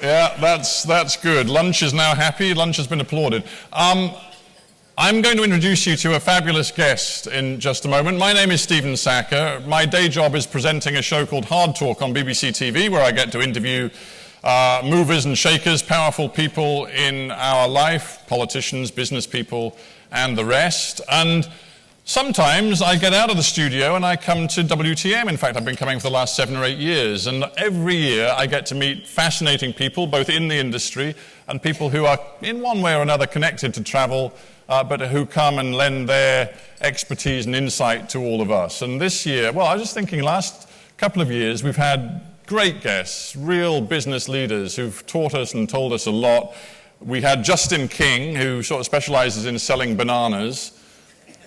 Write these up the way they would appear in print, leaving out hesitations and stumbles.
Yeah, that's good. Lunch is now happy. Lunch has been applauded. I'm going to introduce you to a fabulous guest in just a moment. My name is Stephen Sackur. My day job is presenting a show called Hard Talk on BBC TV, where I get to interview movers and shakers, powerful people in our life, politicians, business people, and the rest. And sometimes I get out of the studio and I come to WTM. In fact, I've been coming for the last 7 or 8 years. And every year I get to meet fascinating people, both in the industry and people who are in one way or another connected to travel, but who come and lend their expertise and insight to all of us. And this year, well, I was just thinking last couple of years we've had great guests, real business leaders who've taught us and told us a lot. We had Justin King, who sort of specializes in selling bananas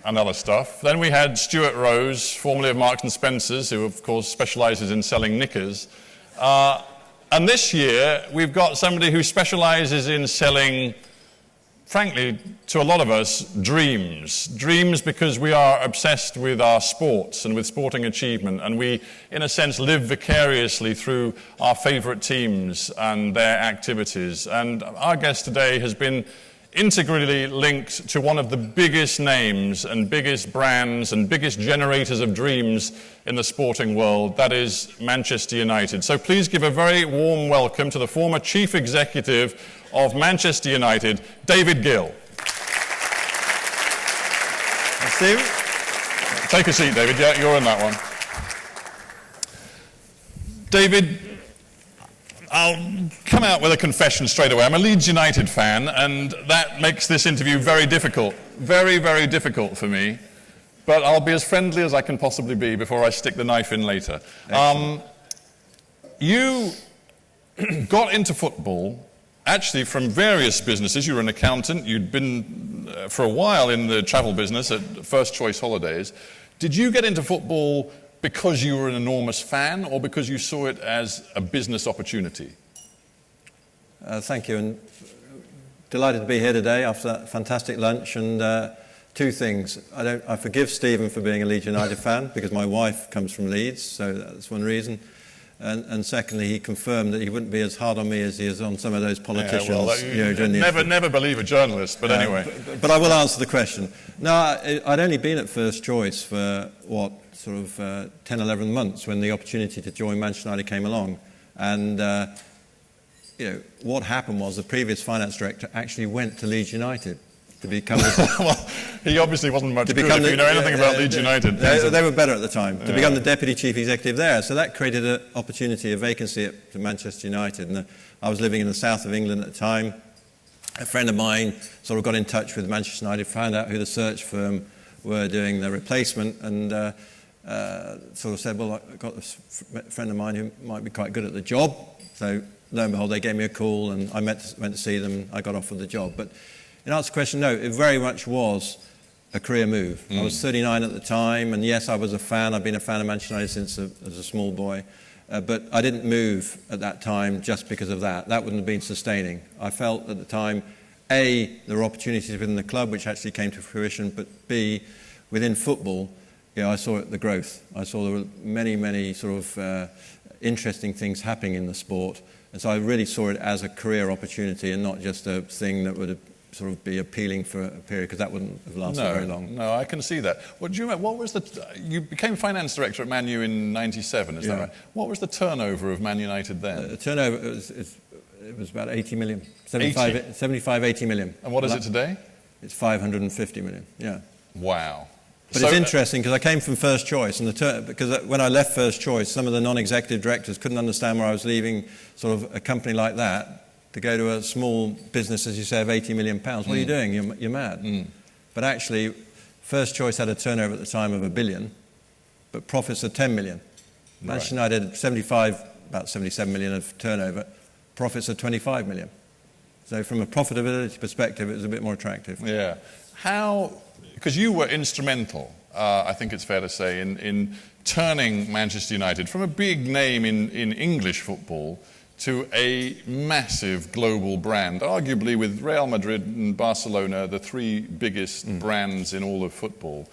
and other stuff. Then we had Stuart Rose, formerly of Marks and Spencer's, who of course specializes in selling knickers. And this year we've got somebody who specializes in selling, frankly, to a lot of us, dreams. Dreams because we are obsessed with our sports and with sporting achievement, and we, in a sense, live vicariously through our favorite teams and their activities. And our guest today has been integrally linked to one of the biggest names and biggest brands and biggest generators of dreams in the sporting world, that is Manchester United. So please give a very warm welcome to the former Chief Executive of Manchester United, David Gill. Steve? Take a seat, David. Yeah, you're in that one. David, I'll come out with a confession straight away. I'm a Leeds United fan, and that makes this interview very difficult. Very, very difficult for me. But I'll be as friendly as I can possibly be before I stick the knife in later. You got into football actually from various businesses. You were an accountant. You'd been for a while in the travel business at First Choice Holidays. Did you get into football because you were an enormous fan, or because you saw it as a business opportunity? Thank you, and delighted to be here today after that fantastic lunch. And two things. I forgive Stephen for being a Leeds United fan, because my wife comes from Leeds, so that's one reason. And secondly, he confirmed that he wouldn't be as hard on me as he is on some of those politicians. Yeah, well, never believe a journalist, but anyway. But I will answer the question. No, I'd only been at First Choice for, sort of 10, 11 months when the opportunity to join Manchester United came along. And, what happened was the previous finance director actually went to Leeds United to become... Well, he obviously wasn't much good if you know anything about Leeds United. They were better at the time, to become the deputy chief executive there. So that created an opportunity, a vacancy at Manchester United. And I was living in the south of England at the time. A friend of mine sort of got in touch with Manchester United, found out who the search firm were doing the replacement, and sort of said, well, I've got a friend of mine who might be quite good at the job. So lo and behold, they gave me a call, and I went to see them. I got offered the job. But in answer to the question, no, it very much was a career move. I was 39 at the time, and yes, I was a fan. I've been a fan of Manchester United since as a small boy. But I didn't move at that time just because of that. That wouldn't have been sustaining. I felt at the time, A, there were opportunities within the club which actually came to fruition, but B, within football, I saw the growth. I saw there were many, many sort of interesting things happening in the sport. And so I really saw it as a career opportunity and not just a thing that would sort of be appealing for a period, because that wouldn't have lasted very long. No, I can see that. Well, do you remember, you became finance director at Man U in 97, is that right? What was the turnover of Man United then? The turnover, it was about 80 million, 75, 80 million. And what is it today? It's 550 million, yeah. Wow. But it's interesting, because I came from First Choice, and because when I left First Choice, some of the non-executive directors couldn't understand where I was leaving sort of a company like that to go to a small business, as you say, of 80 million pounds. What are you doing? You're mad. But actually, First Choice had a turnover at the time of $1 billion, but profits of 10 million. Manchester United had about 77 million of turnover, profits of 25 million. So from a profitability perspective, it was a bit more attractive. Yeah. Because you were instrumental, I think it's fair to say, in turning Manchester United from a big name in English football to a massive global brand, arguably with Real Madrid and Barcelona, the three biggest brands in all of football.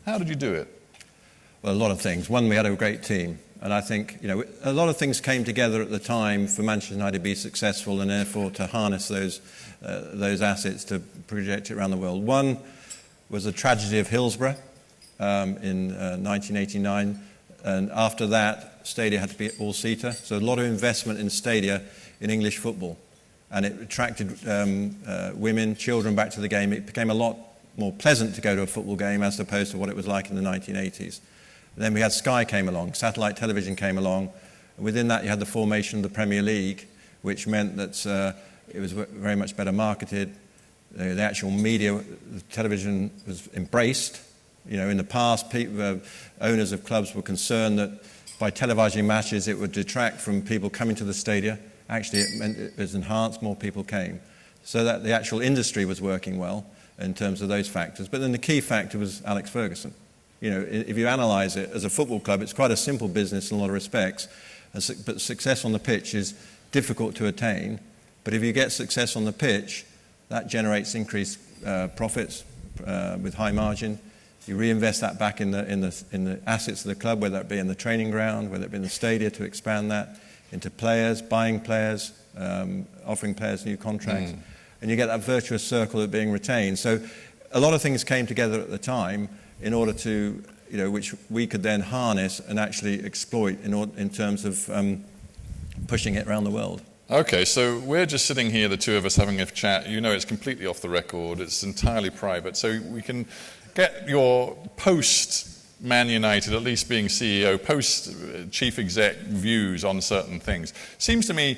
How did you do it? Well, a lot of things. One, we had a great team. And I think, a lot of things came together at the time for Manchester United to be successful and therefore to harness those assets to project it around the world. One was the tragedy of Hillsborough in 1989. And after that, stadia had to be all-seater. So a lot of investment in stadia in English football. And it attracted women, children back to the game. It became a lot more pleasant to go to a football game as opposed to what it was like in the 1980s. And then we had Sky came along, satellite television came along. And within that, you had the formation of the Premier League, which meant that it was very much better marketed. The actual media, the television was embraced. In the past, owners of clubs were concerned that by televising matches, it would detract from people coming to the stadia. Actually, it meant it was enhanced, more people came. So that the actual industry was working well in terms of those factors. But then the key factor was Alex Ferguson. If you analyse it as a football club, it's quite a simple business in a lot of respects. But success on the pitch is difficult to attain. But if you get success on the pitch, that generates increased profits with high margin. You reinvest that back in the assets of the club, whether it be in the training ground, whether it be in the stadia to expand that, into players, buying players, offering players new contracts. And you get that virtuous circle of being retained. So a lot of things came together at the time in order to, which we could then harness and actually exploit in terms of pushing it around the world. Okay, so we're just sitting here, the two of us, having a chat. It's completely off the record. It's entirely private. So we can get your post-Man United, at least being CEO, post-chief exec views on certain things. Seems to me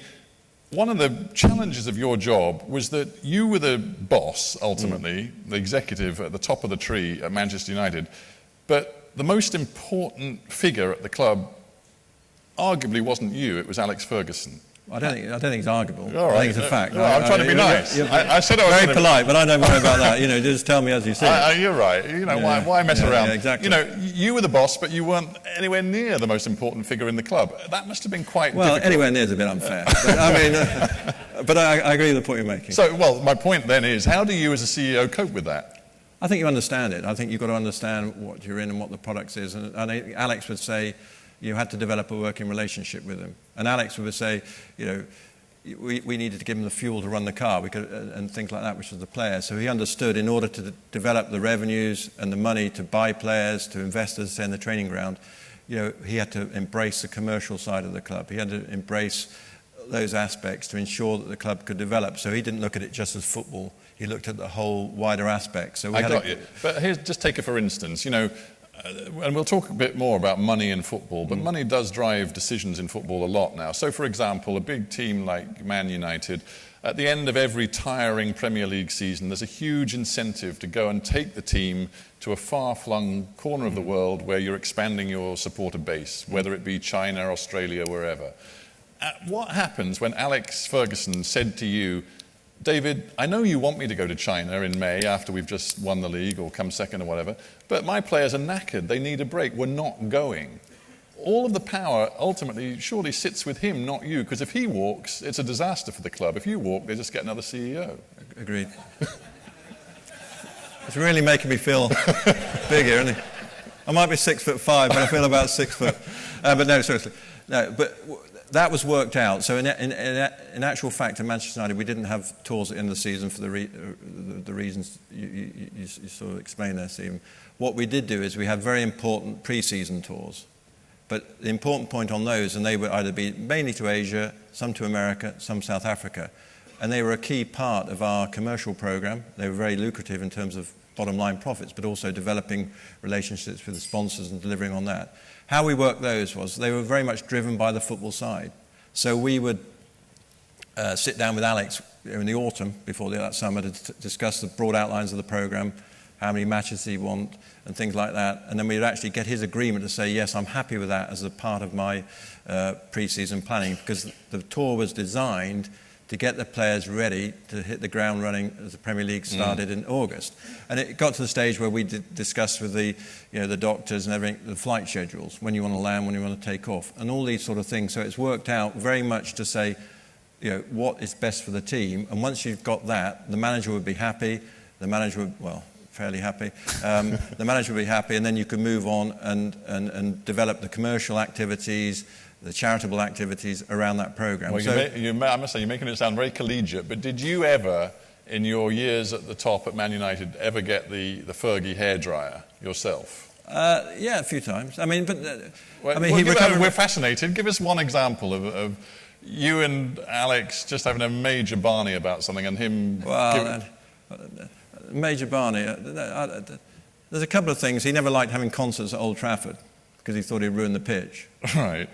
one of the challenges of your job was that you were the boss, ultimately, the executive at the top of the tree at Manchester United, but the most important figure at the club arguably wasn't you, it was Alex Ferguson. I don't think it's arguable. All right. I think it's a fact. No, I'm trying to be nice. I said I was very polite, but I don't worry about that. Just tell me as you see it. You're right. Why mess around? Yeah, exactly. You were the boss, but you weren't anywhere near the most important figure in the club. That must have been quite difficult. Anywhere near is a bit unfair. But I agree with the point you're making. So, my point then is, how do you as a CEO cope with that? I think you understand it. I think you've got to understand what you're in and what the product is. And Alex would say, you had to develop a working relationship with him. And Alex would say, we needed to give him the fuel to run the car and things like that, which was the players. So he understood in order to develop the revenues and the money to buy players, to invest, as I say, in the training ground, he had to embrace the commercial side of the club. He had to embrace those aspects to ensure that the club could develop. So he didn't look at it just as football. He looked at the whole wider aspect. So I got you. But here's, just take it for instance, and we'll talk a bit more about money in football, but money does drive decisions in football a lot now. So, for example, a big team like Man United, at the end of every tiring Premier League season, there's a huge incentive to go and take the team to a far-flung corner of the world where you're expanding your supporter base, whether it be China, Australia, wherever. What happens when Alex Ferguson said to you, David, I know you want me to go to China in May after we've just won the league or come second or whatever, but my players are knackered. They need a break. We're not going. All of the power ultimately surely sits with him, not you, because if he walks, it's a disaster for the club. If you walk, they just get another CEO. Agreed. It's really making me feel big here, isn't it? I might be 6'5", but I feel about 6 foot. But no, seriously. No, but that was worked out. So in actual fact, in Manchester United, we didn't have tours at the end of the season for the reasons you sort of explained there, Stephen. What we did do is we had very important pre-season tours. But the important point on those, and they would either be mainly to Asia, some to America, some South Africa, and they were a key part of our commercial program. They were very lucrative in terms of bottom line profits, but also developing relationships with the sponsors and delivering on that. How we worked those was they were very much driven by the football side. So we would sit down with Alex in the autumn before that summer to discuss the broad outlines of the program, how many matches he'd want, and things like that. And then we'd actually get his agreement to say, yes, I'm happy with that as a part of my pre-season planning, because the tour was designed to get the players ready to hit the ground running as the Premier League started in August. And it got to the stage where we discussed with the doctors and everything, the flight schedules, when you want to land, when you want to take off, and all these sort of things. So it's worked out very much to say, what is best for the team. And once you've got that, the manager would be happy. The manager would, fairly happy. The manager would be happy, and then you could move on and develop the commercial activities, the charitable activities around that program. Well, I must say, you're making it sound very collegiate, but did you ever, in your years at the top at Man United, ever get the Fergie hairdryer yourself? Yeah, a few times. I mean, but we're fascinated. Give us one example of you and Alex just having a major Barney about something, and him. Well, Major Barney. There's a couple of things. He never liked having concerts at Old Trafford because he thought he'd ruin the pitch. Right.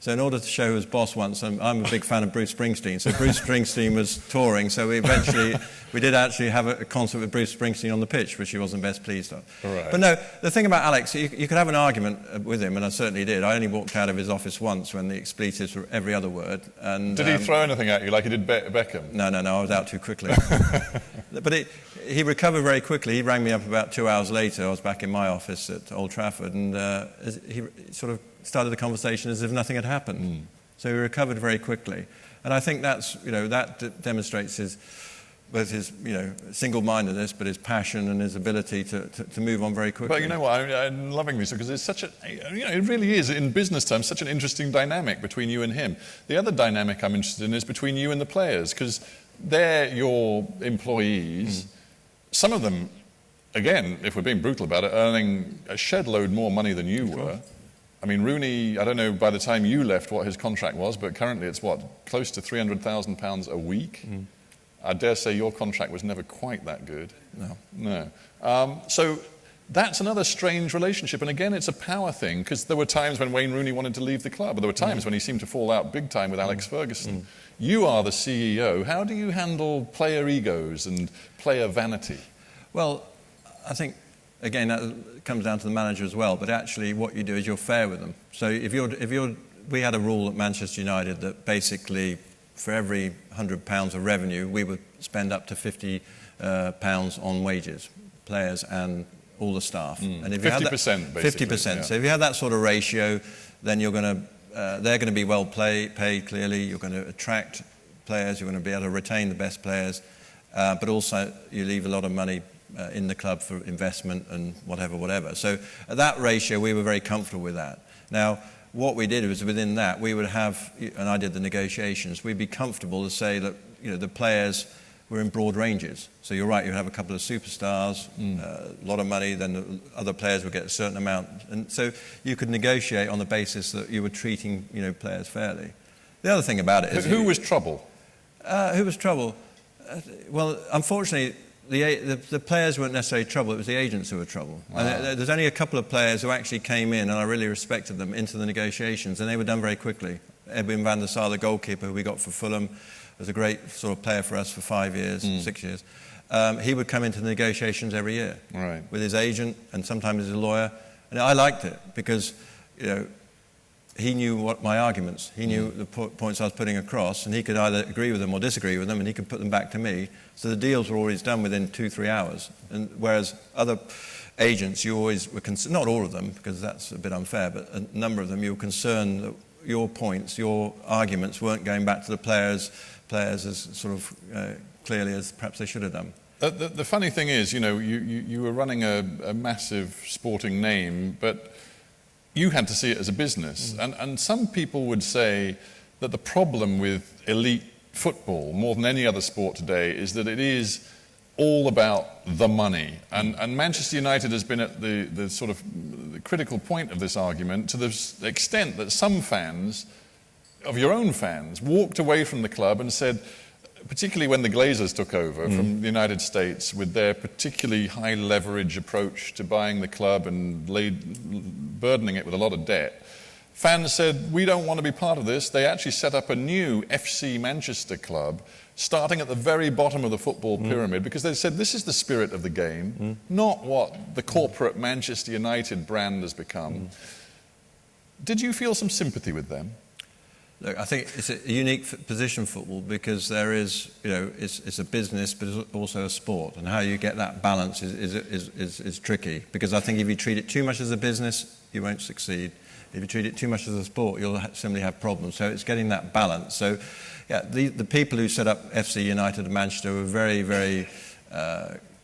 So in order to show who was boss once, I'm a big fan of Bruce Springsteen. So Bruce Springsteen was touring, so we did actually have a concert with Bruce Springsteen on the pitch, which he wasn't best pleased of. Right. But no, the thing about Alex, you could have an argument with him, and I certainly did. I only walked out of his office once when the expletives were every other word. And did he throw anything at you like he did Beckham? No, I was out too quickly. But he recovered very quickly. He rang me up about 2 hours later. I was back in my office at Old Trafford, and he sort of started the conversation as if nothing had happened. So he recovered very quickly. And I think that demonstrates both his single-mindedness, but his passion and his ability to move on very quickly. But you know what, I'm loving this because it's such it really is, in business terms, such an interesting dynamic between you and him. The other dynamic I'm interested in is between you and the players, because they're your employees. Some of them, again, if we're being brutal about it, earning a shed load more money than you were. I mean, Rooney, I don't know by the time you left what his contract was, but currently it's close to £300,000 a week? I dare say your contract was never quite that good. No. So that's another strange relationship. And again, it's a power thing, because there were times when Wayne Rooney wanted to leave the club, but there were times when he seemed to fall out big time with Alex Ferguson. You are the CEO. How do you handle player egos and player vanity? Well, I think, again, that comes down to the manager as well, but actually what you do is you're fair with them. So we had a rule at Manchester United that basically for every £100 of revenue, we would spend up to £50 on wages, players and all the staff. And if 50%, basically. 50%. Yeah. So if you have that sort of ratio, then they're going to be well paid, clearly. You're going to attract players. You're going to be able to retain the best players. But also you leave a lot of money in the club for investment and whatever. So at that ratio, we were very comfortable with that. Now, what we did was within that, we would have, and I did the negotiations, we'd be comfortable to say that the players were in broad ranges. So you're right, you'd have a couple of superstars, a lot of money, then the other players would get a certain amount. And so you could negotiate on the basis that you were treating players fairly. The other thing about it is... Who was trouble? Who was trouble? Well, unfortunately, the players weren't necessarily trouble, it was the agents who were trouble. Wow. And there's only a couple of players who actually came in, and I really respected them, into the negotiations, and they were done very quickly. Edwin van der Sar, the goalkeeper who we got for Fulham, was a great sort of player for us for 5 years, 6 years. He would come into the negotiations every year with his agent and sometimes his lawyer. And I liked it because, he knew what my arguments, he knew the points I was putting across, and he could either agree with them or disagree with them, and he could put them back to me. So the deals were always done within 2-3 hours. And whereas other agents, you always were concerned, not all of them, because that's a bit unfair, but a number of them, you were concerned that your points, your arguments weren't going back to the players as sort of clearly as perhaps they should have done. The funny thing is, you were running a massive sporting name, but you had to see it as a business. And some people would say that the problem with elite football, more than any other sport today, is that it is all about the money. And Manchester United has been at the sort of the critical point of this argument to the extent that some fans, of your own fans, walked away from the club and said, particularly when the Glazers took over from the United States with their particularly high leverage approach to buying the club and burdening it with a lot of debt, fans said, we don't want to be part of this. They actually set up a new FC Manchester club starting at the very bottom of the football pyramid because they said this is the spirit of the game, not what the corporate Manchester United brand has become. Did you feel some sympathy with them? Look, I think it's a unique position, football, because there is, it's a business, but it's also a sport, and how you get that balance is tricky. Because I think if you treat it too much as a business, you won't succeed. If you treat it too much as a sport, you'll simply have problems. So it's getting that balance. So, yeah, the people who set up FC United and Manchester were very, very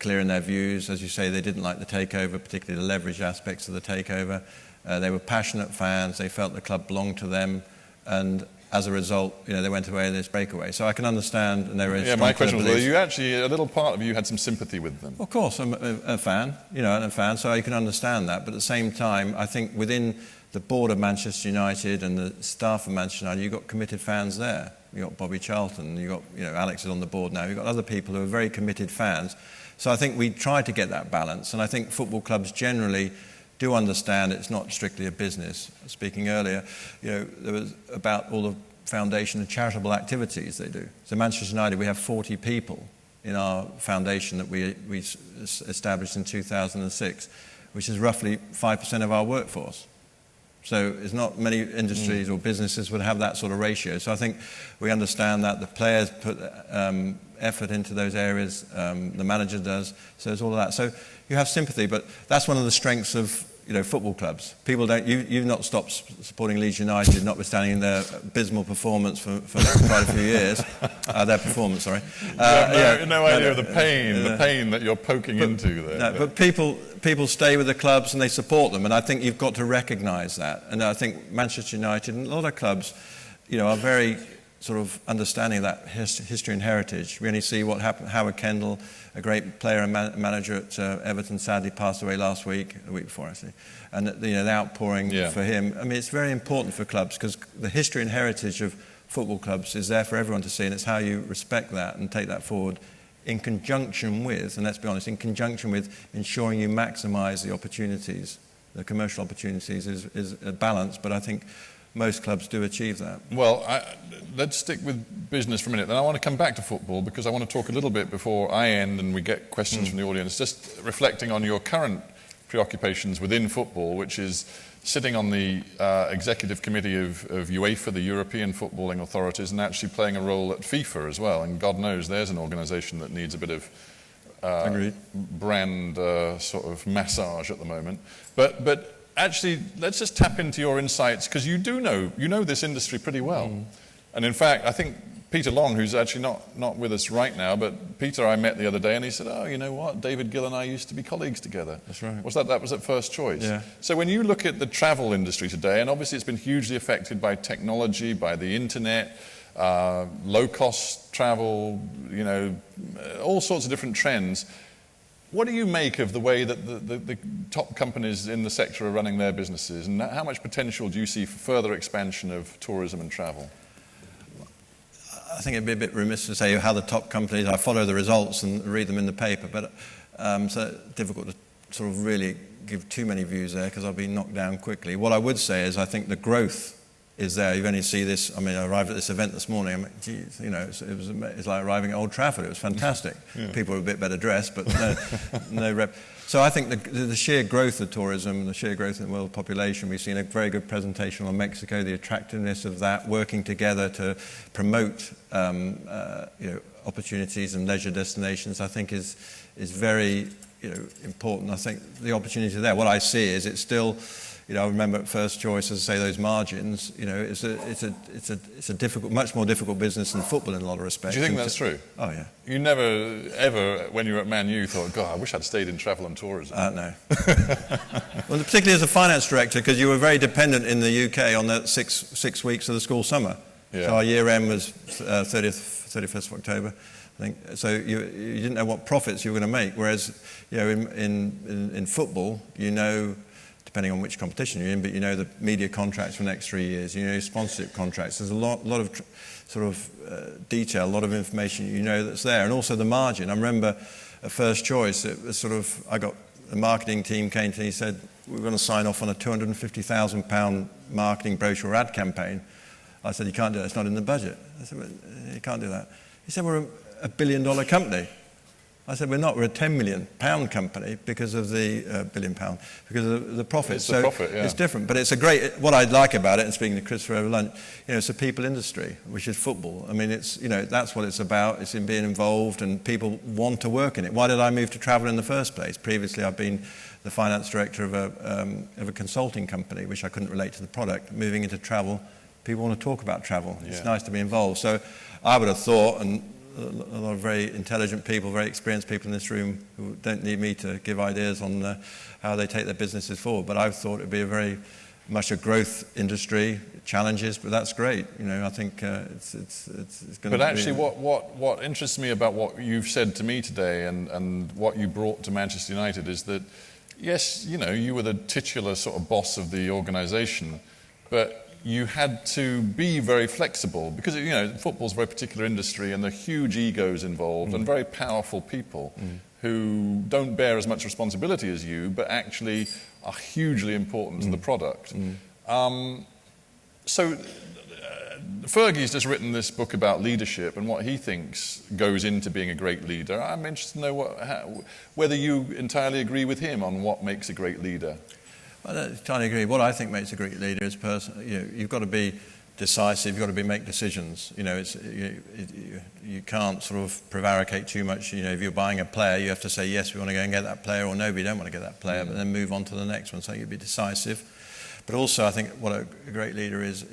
clear in their views. As you say, they didn't like the takeover, particularly the leverage aspects of the takeover. They were passionate fans. They felt the club belonged to them, and as a result, they went away in this breakaway. So I can understand, and there is. Yeah, my question was, were you actually, a little part of you had some sympathy with them? Of course, I'm a fan, so you can understand that. But at the same time, I think within the board of Manchester United and the staff of Manchester United, you've got committed fans there. You've got Bobby Charlton, you've got, Alex is on the board now, you've got other people who are very committed fans. So I think we try to get that balance, and I think football clubs generally do understand it's not strictly a business. Speaking earlier, there was about all the foundation and charitable activities they do. So Manchester United, we have 40 people in our foundation that we established in 2006, which is roughly 5% of our workforce. So it's not many industries or businesses would have that sort of ratio. So I think we understand that the players put effort into those areas, the manager does, so there's all of that. So you have sympathy, but that's one of the strengths of football clubs. People don't. You've not stopped supporting Leeds United, notwithstanding their abysmal performance for quite a few years. Their performance, sorry. No idea of the pain that you're poking into there. No, but people stay with the clubs and they support them, and I think you've got to recognise that. And I think Manchester United and a lot of clubs, are very sort of understanding of that history and heritage. We only see what happened. Howard Kendall, a great player and manager at Everton, sadly passed away the week before actually, and the outpouring for him. I mean, it's very important for clubs because the history and heritage of football clubs is there for everyone to see, and it's how you respect that and take that forward in conjunction with, and let's be honest, in conjunction with ensuring you maximise the opportunities, the commercial opportunities is a balance, but I think most clubs do achieve that. Well, let's stick with business for a minute. Then I want to come back to football because I want to talk a little bit before I end and we get questions from the audience, just reflecting on your current preoccupations within football, which is sitting on the executive committee of UEFA, the European footballing authorities, and actually playing a role at FIFA as well. And God knows there's an organisation that needs a bit of brand sort of massage at the moment. But actually, let's just tap into your insights because you know this industry pretty well. And in fact, I think Peter Long, who's actually not with us right now, but Peter I met the other day and he said, oh, you know what, David Gill and I used to be colleagues together. That's right. That was at First Choice. Yeah. So when you look at the travel industry today, and obviously it's been hugely affected by technology, by the internet, low-cost travel, all sorts of different trends. What do you make of the way that the top companies in the sector are running their businesses, and how much potential do you see for further expansion of tourism and travel? I think it'd be a bit remiss to say how the top companies, I follow the results and read them in the paper, but so difficult to sort of really give too many views there because I'll be knocked down quickly. What I would say is I think the growth is there. You only see this. I arrived at this event this morning. I'm like, geez, it's like arriving at Old Trafford. It was fantastic. Yeah. People were a bit better dressed, but no rep. So I think the sheer growth of tourism, the sheer growth in the world population, we've seen a very good presentation on Mexico, the attractiveness of that, working together to promote opportunities and leisure destinations, I think is very important. I think the opportunity there. What I see is it's still. I remember at First Choice, as I say, those margins. It's a difficult, much more difficult business than football in a lot of respects. Do you think that's true? Oh yeah. You never ever, when you were at Man U, thought, God, I wish I'd stayed in travel and tourism. No. Well, particularly as a finance director, because you were very dependent in the UK on the six weeks of the school summer. Yeah. So our year end was 31st of October. I think so. You didn't know what profits you were going to make. Whereas, in football, depending on which competition you're in, but the media contracts for the next 3 years, sponsorship contracts. There's a lot of sort of detail, a lot of information that's there, and also the margin. I remember at First Choice, it was sort of, the marketing team came to me and said, we're going to sign off on a £250,000 marketing brochure ad campaign. I said, you can't do that, it's not in the budget. I said, well, you can't do that. He said, we're a $1 billion company. I said, we're not. We're a £10 million company because of the £1 billion, because of the profit. It's the profit, yeah. It's different, but it's a great. What I like about it, and speaking to Chris over lunch, it's a people industry, which is football. I mean, it's that's what it's about. It's in being involved, and people want to work in it. Why did I move to travel in the first place? Previously, I've been the finance director of a consulting company, which I couldn't relate to the product. Moving into travel, people want to talk about travel. Yeah. It's nice to be involved. So, I would have thought, and a lot of very intelligent people, very experienced people in this room who don't need me to give ideas on how they take their businesses forward. But I thought it'd be a very much a growth industry, challenges, but that's great. I think it's going to. But actually, what interests me about what you've said to me today and what you brought to Manchester United is that, yes, you were the titular sort of boss of the organisation, but you had to be very flexible because, football's a very particular industry and there are huge egos involved and very powerful people who don't bear as much responsibility as you, but actually are hugely important to the product. So Fergie's just written this book about leadership and what he thinks goes into being a great leader. I'm interested to know whether you entirely agree with him on what makes a great leader. I entirely agree. What I think makes a great leader is you've got to be decisive. You've got to make decisions. You can't sort of prevaricate too much. If you're buying a player, you have to say yes, we want to go and get that player, or no, we don't want to get that player, but then move on to the next one. So you'd be decisive. But also, I think what a great leader is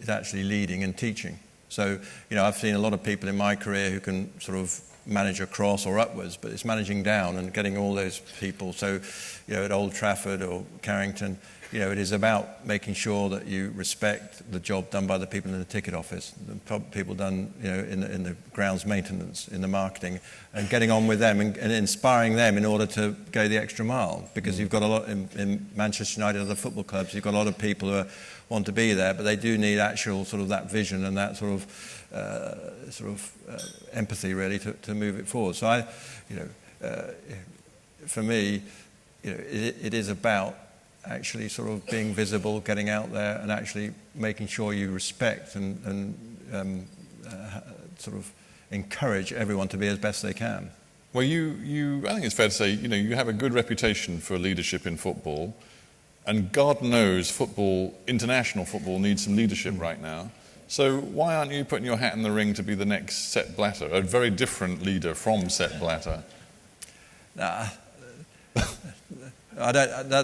actually leading and teaching. So I've seen a lot of people in my career who can sort of manage across or upwards, but it's managing down and getting all those people. So at Old Trafford or Carrington, it is about making sure that you respect the job done by the people in the ticket office, the people done in the grounds maintenance, in the marketing, and getting on with them and inspiring them in order to go the extra mile. Because you've got a lot in Manchester United, other football clubs, you've got a lot of people who want to be there, but they do need actual sort of that vision and that sort of empathy really to move it forward. So for me, it is about actually sort of being visible, getting out there, and actually making sure you respect and sort of encourage everyone to be as best they can. Well, I think it's fair to say, you have a good reputation for leadership in football, and God knows international football needs some leadership right now. So why aren't you putting your hat in the ring to be the next Sepp Blatter, a very different leader from Sepp Blatter? That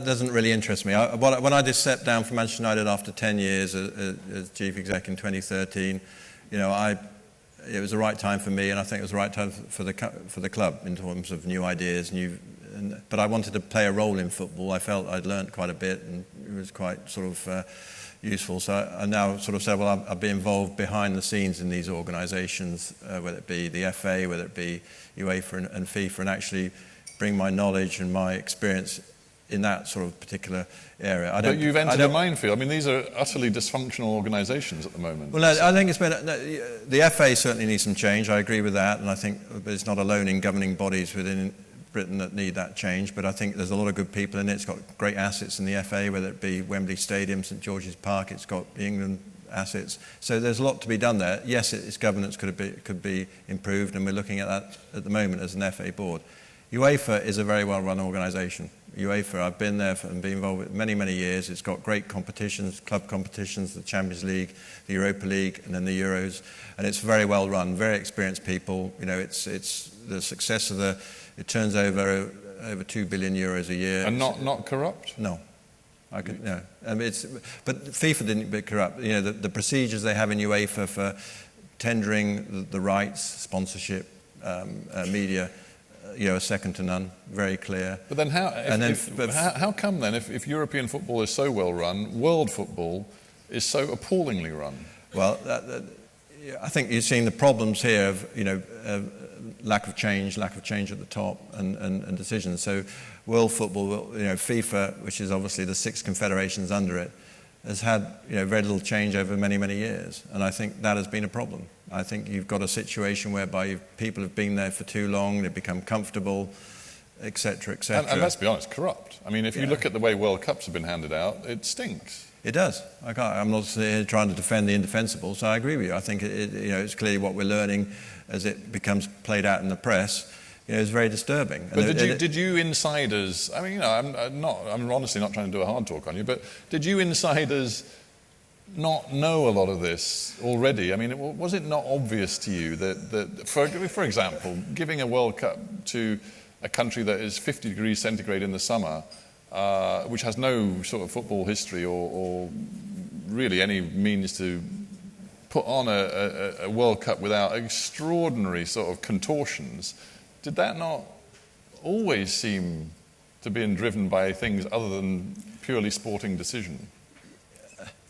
doesn't really interest me. When I just stepped down from Manchester United after 10 years as chief exec in 2013, it was the right time for me, and I think it was the right time for the club in terms of new ideas, but I wanted to play a role in football. I felt I'd learnt quite a bit, and it was quite sort of useful. So I now sort of said, well, I'll be involved behind the scenes in these organisations, whether it be the FA, whether it be UEFA and FIFA, and actually bring my knowledge and my experience in that sort of particular area. But you've entered a minefield. I mean, these are utterly dysfunctional organisations at the moment. Well, no, I think the FA certainly needs some change. I agree with that, and I think it's not alone in governing bodies within Britain that need that change, but I think there's a lot of good people in it. It's got great assets in the FA, whether it be Wembley Stadium, St George's Park, it's got the England assets. So there's a lot to be done there. Yes, its governance could be improved, and we're looking at that at the moment as an FA board. UEFA is a very well-run organisation. UEFA, I've been there and been involved with many, many years. It's got great competitions, club competitions, the Champions League, the Europa League, and then the Euros. And it's very well run, very experienced people. It's the success of it turns over 2 billion euros a year. And not corrupt? No. No. But FIFA didn't be corrupt. The procedures they have in UEFA for tendering the rights, sponsorship, media, are second to none, very clear. But then how come then, if European football is so well run, world football is so appallingly run? Well, I think you're seeing the problems here of, lack of change at the top and decisions. So world football, FIFA, which is obviously the 6 confederations under it, has had very little change over many, many years. And I think that has been a problem. I think you've got a situation whereby people have been there for too long, they've become comfortable, etc., etc. And let's be honest, corrupt. I mean, if you look at the way World Cups have been handed out, it stinks. It does. I'm not here trying to defend the indefensible, so I agree with you. I think it's clearly what we're learning as it becomes played out in the press. It's very disturbing. But did you insiders? I mean, I'm honestly not trying to do a hard talk on you, but did you insiders not know a lot of this already? I mean, was it not obvious to you that for example, giving a World Cup to a country that is 50 degrees centigrade in the summer, which has no sort of football history or really any means to put on a World Cup without extraordinary sort of contortions, did that not always seem to be driven by things other than purely sporting decision?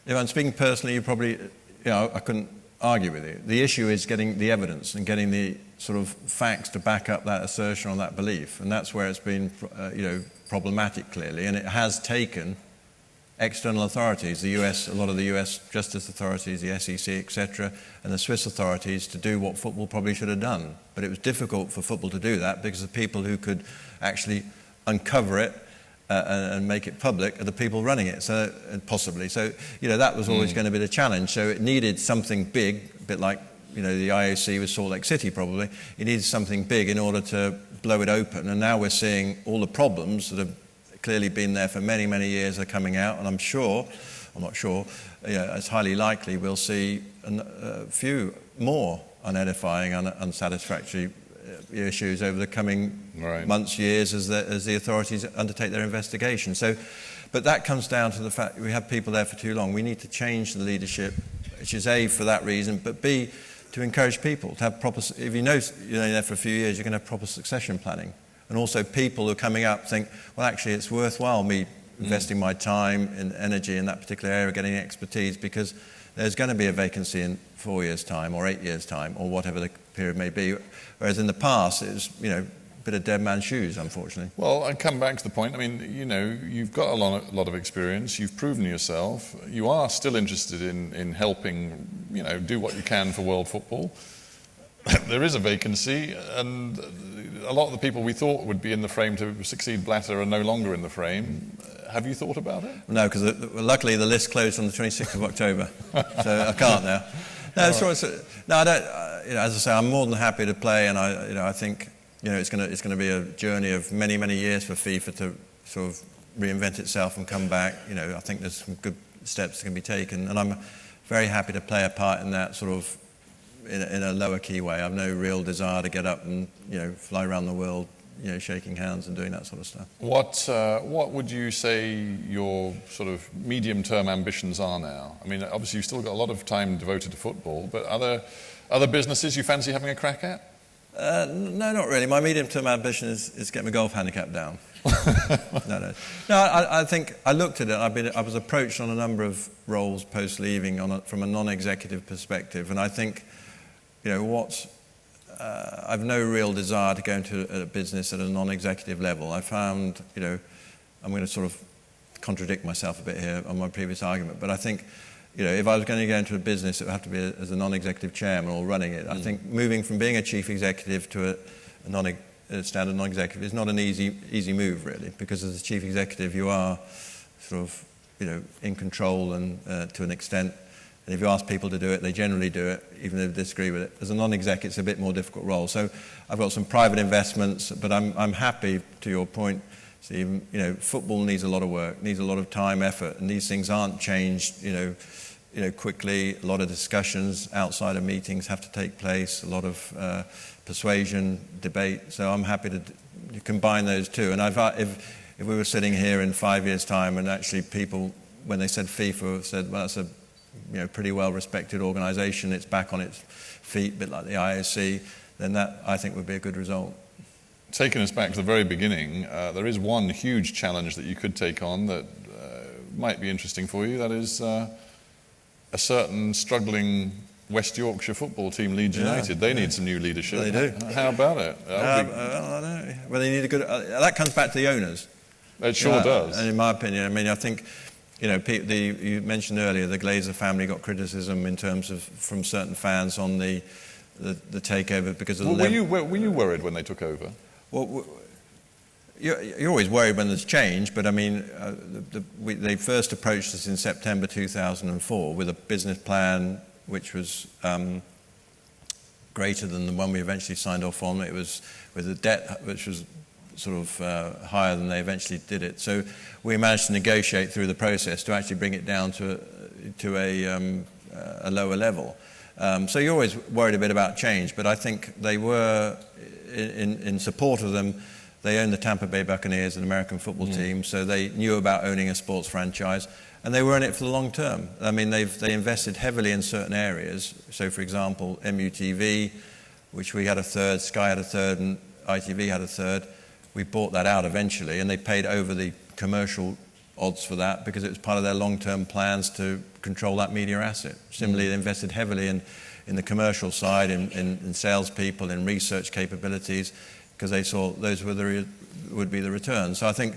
If I'm speaking personally, you probably, I couldn't argue with you. The issue is getting the evidence and getting the sort of facts to back up that assertion or that belief, and that's where it's been, problematic clearly, and it has taken external authorities, the US, a lot of the US justice authorities, the SEC, etc., and the Swiss authorities to do what football probably should have done. But it was difficult for football to do that because the people who could actually uncover it and make it public are the people running it, so possibly. So, that was always going to be the challenge. So it needed something big, a bit like, the IOC with Salt Lake City probably. It needed something big in order to blow it open. And now we're seeing all the problems that have clearly been there for many, many years are coming out. And I'm not sure, it's highly likely we'll see a few more unedifying, unsatisfactory issues over the coming months, years, as the authorities undertake their investigation. But that comes down to the fact that we have people there for too long. We need to change the leadership, which is A, for that reason, but B, to encourage people to have proper. If you're there for a few years, you're going to have proper succession planning, and also people who are coming up think, well, actually, it's worthwhile me investing my time and energy in that particular area, getting expertise, because there's going to be a vacancy in 4 years' time or 8 years' time or whatever the period may be. Whereas in the past, it was, a bit of dead man's shoes, unfortunately. Well, I come back to the point. I mean, you've got a lot of experience. You've proven yourself. You are still interested in helping, do what you can for world football. There is a vacancy, and a lot of the people we thought would be in the frame to succeed Blatter are no longer in the frame. Have you thought about it? No, because luckily the list closed on the 26th of October, so I can't now. No, I don't. As I say, I'm more than happy to play, and I think it's going to be a journey of many, many years for FIFA to sort of reinvent itself and come back. I think there's some good steps that can be taken, and I'm very happy to play a part in that sort of in a lower key way. I have no real desire to get up and fly around the world, shaking hands and doing that sort of stuff. What would you say your sort of medium-term ambitions are now? I mean, obviously you've still got a lot of time devoted to football, but are there other businesses you fancy having a crack at? No, not really. My medium-term ambition is get my golf handicap down. No. I think I looked at it. I was approached on a number of roles post-leaving from a non-executive perspective, and I think, I've no real desire to go into a business at a non-executive level. I found, I'm going to sort of contradict myself a bit here on my previous argument, but I think, if I was going to go into a business, it would have to be as a non-executive chairman or running it. I think moving from being a chief executive to a standard non-executive is not an easy move, really, because as a chief executive, you are sort of, in control and to an extent. And if you ask people to do it, they generally do it, even if they disagree with it. As a non-exec, it's a bit more difficult role. So I've got some private investments, but I'm happy, to your point, Stephen, football needs a lot of work, needs a lot of time, effort, and these things aren't changed, quickly. A lot of discussions outside of meetings have to take place, a lot of persuasion, debate. So I'm happy to combine those two. And if we were sitting here in 5 years' time and actually people, when they said FIFA, said, well, that's a pretty well-respected organisation, it's back on its feet, a bit like the IOC, then that, I think, would be a good result. Taking us back to the very beginning, there is one huge challenge that you could take on that might be interesting for you. That is a certain struggling West Yorkshire football team, Leeds United. They need some new leadership. They do. How about it? I don't know. Well, they need a good... that comes back to the owners. It sure does. And in my opinion, I think... you mentioned earlier the Glazer family got criticism in terms of from certain fans on the takeover because of the... Were you worried when they took over? Well, you're always worried when there's change, but I mean, they first approached us in September 2004 with a business plan which was greater than the one we eventually signed off on. It was with a debt which was sort of higher than they eventually did it. So we managed to negotiate through the process to actually bring it down to a lower level. So you're always worried a bit about change, but I think they were in support of them They owned the Tampa Bay Buccaneers, an American football team, so they knew about owning a sports franchise, and they were in it for the long term. I mean, they invested heavily in certain areas. So, for example, MUTV, which we had a third, Sky had a third, and ITV had a third. We bought that out eventually, and they paid over the commercial odds for that because it was part of their long-term plans to control that media asset. Similarly, they invested heavily in the commercial side, in salespeople, in research capabilities, because they saw those would be the returns. So I think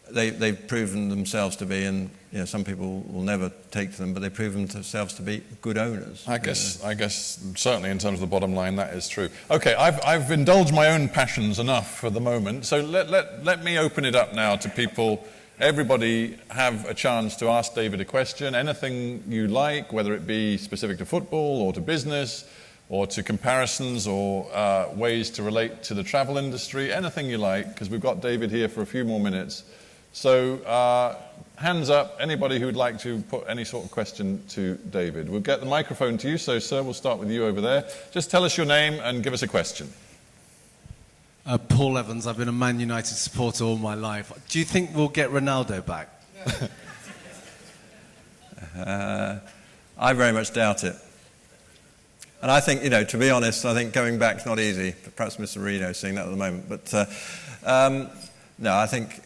they've proven themselves to be, and some people will never take to them, but they've proven themselves to be good owners. I guess certainly in terms of the bottom line, that is true. Okay, I've indulged my own passions enough for the moment, so let me open it up now to people. Everybody have a chance to ask David a question, anything you like, whether it be specific to football or to business or to comparisons or ways to relate to the travel industry, anything you like, because we've got David here for a few more minutes. So hands up, anybody who would like to put any sort of question to David. We'll get the microphone to you, so sir, we'll start with you over there. Just tell us your name and give us a question. Paul Evans, I've been a Man United supporter all my life. Do you think we'll get Ronaldo back? I very much doubt it. And I think, to be honest, I think going back's not easy. Perhaps Mr. Reno's saying that at the moment. But no, I think,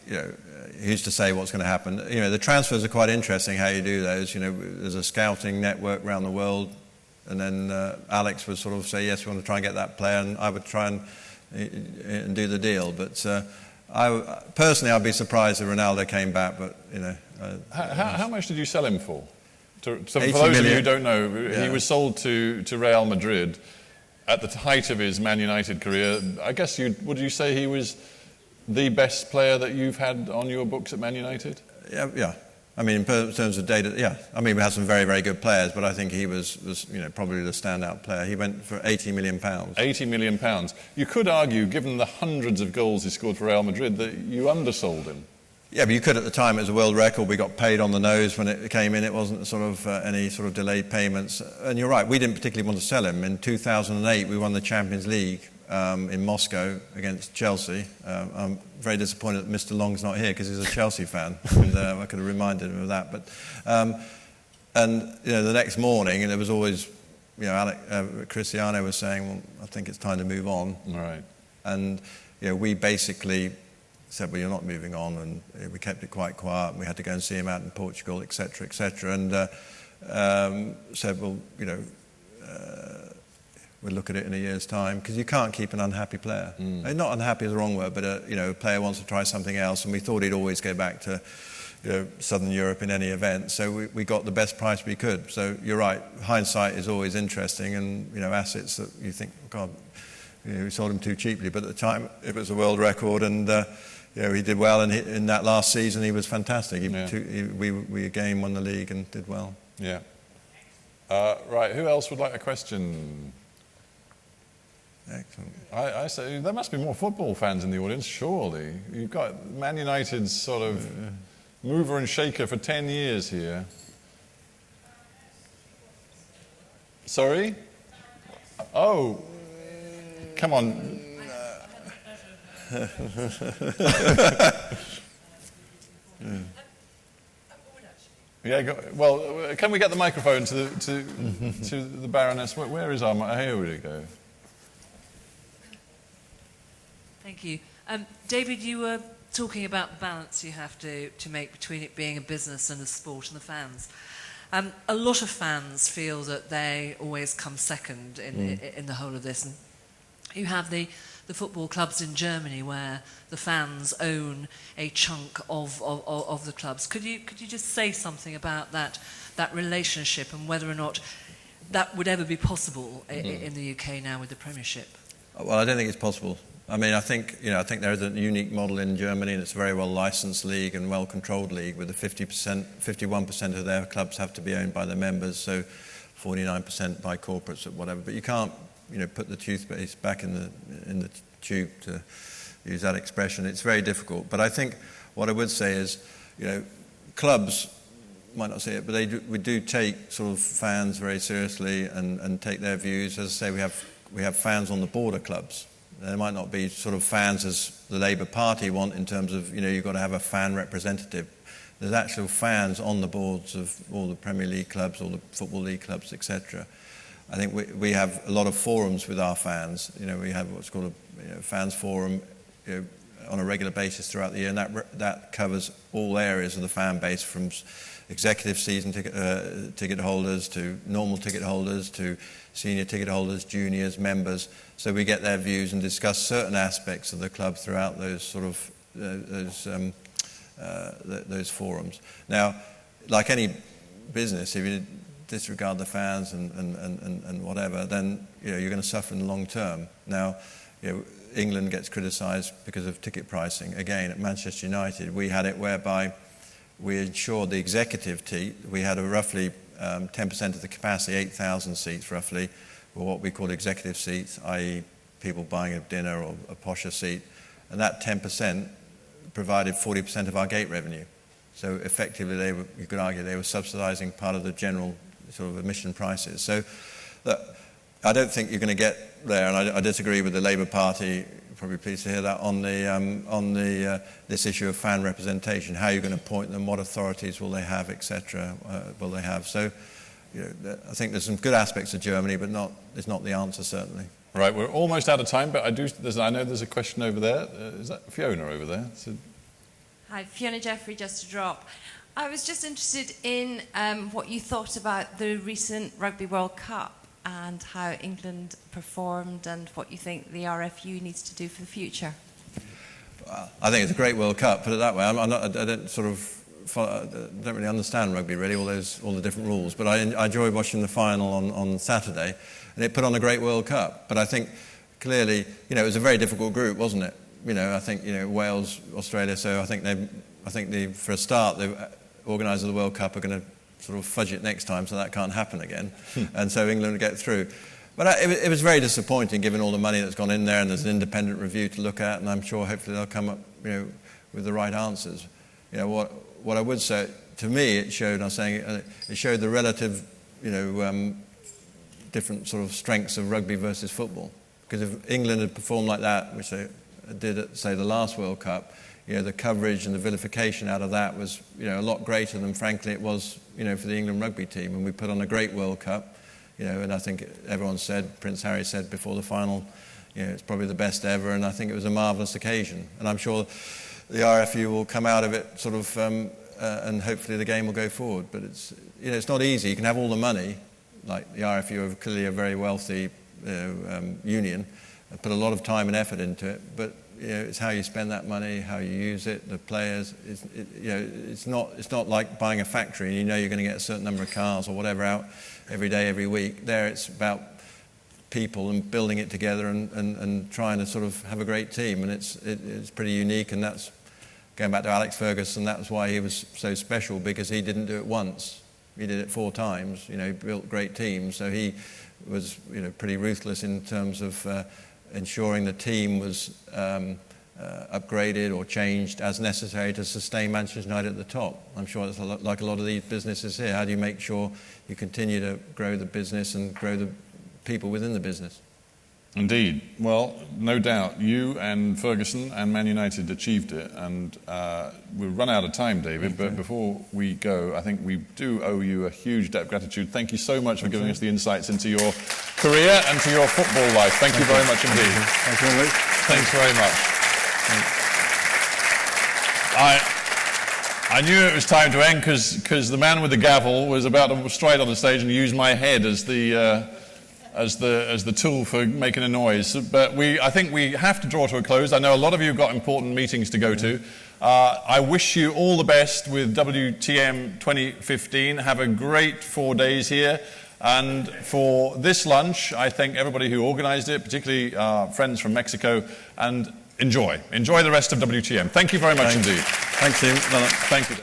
who's to say what's going to happen? The transfers are quite interesting, how you do those. There's a scouting network around the world. And then Alex would sort of say, yes, we want to try and get that player. And I would try and do the deal. But personally, I'd be surprised if Ronaldo came back. But, How much did you sell him for? So for 80 those million. of you who don't know, he was sold to Real Madrid at the height of his Man United career. I guess would you say he was the best player that you've had on your books at Man United? Yeah. I mean, in terms of data, yeah. I mean, we had some very, very good players, but I think he was probably the standout player. He went for £80 million. £80 million. You could argue, given the hundreds of goals he scored for Real Madrid, that you undersold him. Yeah, but you could at the time. It was a world record. We got paid on the nose when it came in. It wasn't sort of any sort of delayed payments. And you're right, we didn't particularly want to sell him. In 2008, we won the Champions League in Moscow against Chelsea. I'm very disappointed that Mr. Long's not here because he's a Chelsea fan, and I could have reminded him of that. But the next morning, and there was always, Cristiano was saying, "Well, I think it's time to move on." Right. And we basically said, "Well, you're not moving on," and we kept it quite quiet. And we had to go and see him out in Portugal, etc., etc., and said, "Well, we'll look at it in a year's time," because you can't keep an unhappy player. Not unhappy is the wrong word, but a player wants to try something else, and we thought he'd always go back to Southern Europe in any event. So we got the best price we could. So you're right, hindsight is always interesting, and assets that you think, God, we sold him too cheaply. But at the time, it was a world record, and he did well. And in that last season, he was fantastic. We again won the league and did well. Yeah. Right. Who else would like a question? Excellent. I say there must be more football fans in the audience, surely. You've got Man United's sort of mover and shaker for 10 years here. Sorry? Oh, come on. Well, can we get the microphone to the Baroness? Where is our... Here we go. Thank you. David, you were talking about the balance you have to make between it being a business and a sport and the fans. A lot of fans feel that they always come second in the whole of this. And you have the football clubs in Germany where the fans own a chunk of the clubs. Could you just say something about that relationship and whether or not that would ever be possible in the UK now with the Premiership? Well, I don't think it's possible. I mean, I think there is a unique model in Germany, and it's a very well licensed league and well controlled league, with the 51% of their clubs have to be owned by their members, so 49% by corporates or whatever. But you can't, put the toothpaste back in the tube, to use that expression. It's very difficult. But I think what I would say is, clubs might not say it, but we do take sort of fans very seriously and take their views. As I say, we have fans on the border clubs. There might not be sort of fans as the Labour Party want in terms of, you've got to have a fan representative. There's actual fans on the boards of all the Premier League clubs, all the Football League clubs, etc. I think we have a lot of forums with our fans. We have what's called a fans forum on a regular basis throughout the year, and that covers all areas of the fan base, from executive season ticket holders to normal ticket holders to senior ticket holders, juniors, members. So we get their views and discuss certain aspects of the club throughout those sort of those forums. Now, like any business, if you disregard the fans and whatever, then you're going to suffer in the long term. Now, England gets criticised because of ticket pricing. Again, at Manchester United, we had it whereby we ensured the executive we had a roughly 10% of the capacity, 8,000 seats roughly, were what we call executive seats, i.e. people buying a dinner or a posher seat, and that 10% provided 40% of our gate revenue. So effectively, you could argue they were subsidising part of the general sort of admission prices. So I don't think you're going to get there, and I disagree with the Labour Party. You're probably pleased to hear that on this issue of fan representation. How you're going to appoint them, what authorities will they have, etc. Will they have? So, I think there's some good aspects of Germany, but it's not the answer certainly. Right, we're almost out of time, but I know there's a question over there. Is that Fiona over there? Hi, Fiona Jeffrey, Just to Drop. I was just interested in what you thought about the recent Rugby World Cup and how England performed, and what you think the RFU needs to do for the future. Well, I think it's a great World Cup, put it that way. I don't really understand rugby really, all the different rules, but I enjoyed watching the final on Saturday, and it put on a great World Cup. But I think clearly, it was a very difficult group, wasn't it? I think Wales, Australia. So I think for a start, the organisers of the World Cup are going to sort of fudge it next time, so that can't happen again, and so England will get through. But it was very disappointing, given all the money that's gone in there, and there's an independent review to look at, and I'm sure hopefully they'll come up, with the right answers. What I would say, to me, it showed the relative, different sort of strengths of rugby versus football. Because if England had performed like that, which they did at, say, the last World Cup, the coverage and the vilification out of that was, a lot greater than, frankly, it was, for the England rugby team. And we put on a great World Cup, and I think everyone said, Prince Harry said before the final, it's probably the best ever, and I think it was a marvellous occasion. And I'm sure the RFU will come out of it sort of, and hopefully the game will go forward. But it's not easy. You can have all the money, like the RFU are clearly a very wealthy union, and put a lot of time and effort into it, but it's how you spend that money, how you use it, the players. It's not like buying a factory and you're going to get a certain number of cars or whatever out every day, every week. There it's about people and building it together and trying to sort of have a great team, and it's pretty unique. And that's going back to Alex Ferguson. That's why he was so special, because he didn't do it once. He did it 4 times. He built great teams. So he was pretty ruthless in terms of ensuring the team was upgraded or changed as necessary to sustain Manchester United at the top. I'm sure it's like a lot of these businesses here. How do you make sure you continue to grow the business and grow the people within the business? Indeed. Well, no doubt, you and Ferguson and Man United achieved it, and we've run out of time, David, but before we go, I think we do owe you a huge debt of gratitude. Thank you so much for giving us the insights into your career and to your football life. Thank you very much indeed. Thank you very much. Thanks very much. I knew it was time to end because the man with the gavel was about to stride on the stage and use my head as the tool for making a noise. But I think we have to draw to a close. I know a lot of you have got important meetings to go to. I wish you all the best with WTM 2015. Have a great 4 days here. And for this lunch, I thank everybody who organised it, particularly our friends from Mexico, and enjoy the rest of WTM. Thank you very much indeed. Thanks, Tim. Thank you.